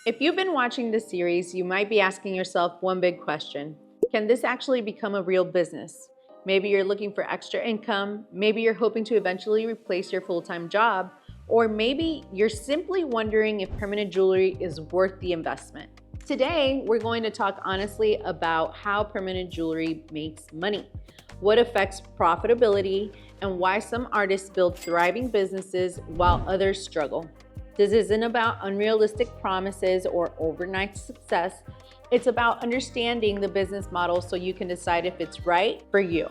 If you've been watching this series, you might be asking yourself one big question. Can this actually become a real business? Maybe you're looking for extra income, maybe you're hoping to eventually replace your full-time job, or maybe you're simply wondering if permanent jewelry is worth the investment. Today, we're going to talk honestly about how permanent jewelry makes money, what affects profitability, and why some artists build thriving businesses while others struggle. This isn't about unrealistic promises or overnight success. It's about understanding the business model so you can decide if it's right for you.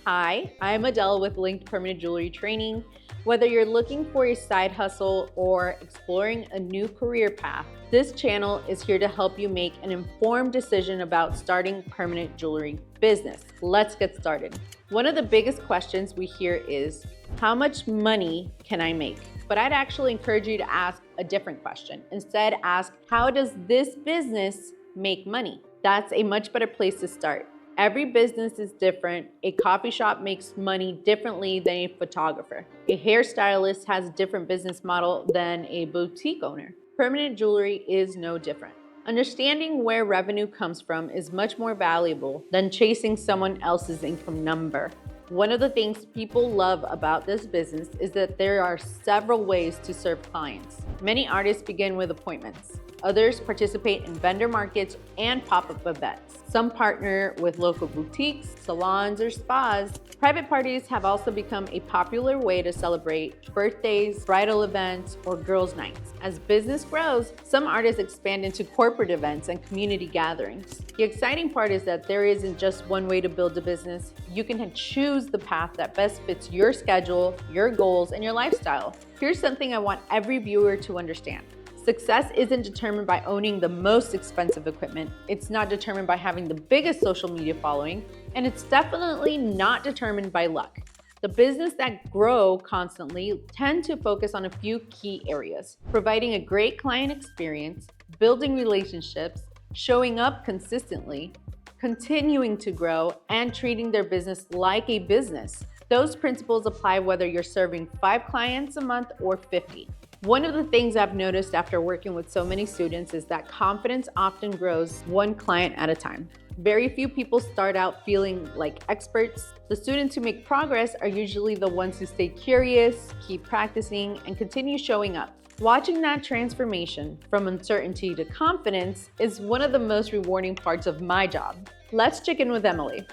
Hi, I'm Adele with Linked Permanent Jewelry Training. Whether you're looking for a side hustle or exploring a new career path, this channel is here to help you make an informed decision about starting permanent jewelry business. Let's get started. One of the biggest questions we hear is, how much money can I make? But I'd actually encourage you to ask a different question. Instead, ask, how does this business make money? That's a much better place to start. Every business is different. A coffee shop makes money differently than a photographer. A hairstylist has a different business model than a boutique owner. Permanent jewelry is no different. Understanding where revenue comes from is much more valuable than chasing someone else's income number. One of the things people love about this business is that there are several ways to serve clients. Many artists begin with appointments. Others participate in vendor markets and pop-up events. Some partner with local boutiques, salons, or spas. Private parties have also become a popular way to celebrate birthdays, bridal events, or girls' nights. As business grows, some artists expand into corporate events and community gatherings. The exciting part is that there isn't just one way to build a business. You can choose the path that best fits your schedule, your goals, and your lifestyle. Here's something I want every viewer to understand. Success isn't determined by owning the most expensive equipment. It's not determined by having the biggest social media following, and it's definitely not determined by luck. The business that grow constantly tend to focus on a few key areas: providing a great client experience, building relationships, showing up consistently, continuing to grow, and treating their business like a business. Those principles apply whether you're serving 5 clients a month or 50. One of the things I've noticed after working with so many students is that confidence often grows one client at a time. Very few people start out feeling like experts. The students who make progress are usually the ones who stay curious, keep practicing, and continue showing up. Watching that transformation from uncertainty to confidence is one of the most rewarding parts of my job. Let's check in with Emily.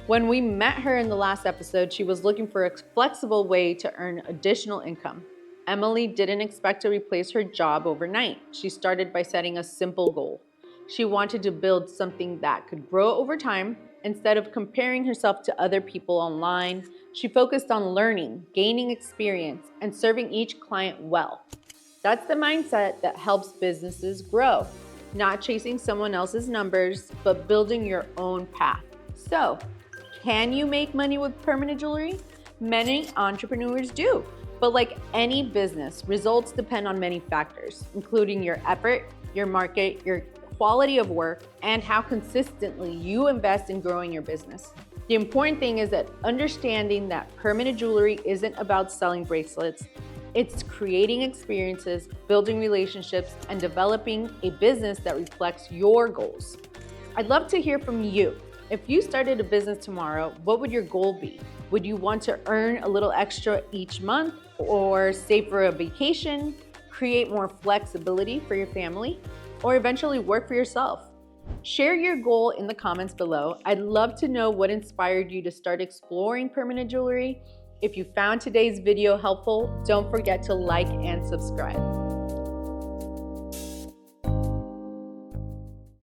When we met her in the last episode, she was looking for a flexible way to earn additional income. Emily didn't expect to replace her job overnight. She started by setting a simple goal. She wanted to build something that could grow over time. Instead of comparing herself to other people online, she focused on learning, gaining experience, and serving each client well. That's the mindset that helps businesses grow. Not chasing someone else's numbers, but building your own path. So, can you make money with permanent jewelry? Many entrepreneurs do. But like any business, results depend on many factors, including your effort, your market, your quality of work, and how consistently you invest in growing your business. The important thing is that understanding that permanent jewelry isn't about selling bracelets. It's creating experiences, building relationships, and developing a business that reflects your goals. I'd love to hear from you. If you started a business tomorrow, what would your goal be? Would you want to earn a little extra each month, or save for a vacation, create more flexibility for your family, or eventually work for yourself? Share your goal in the comments below. I'd love to know what inspired you to start exploring permanent jewelry. If you found today's video helpful, don't forget to like and subscribe.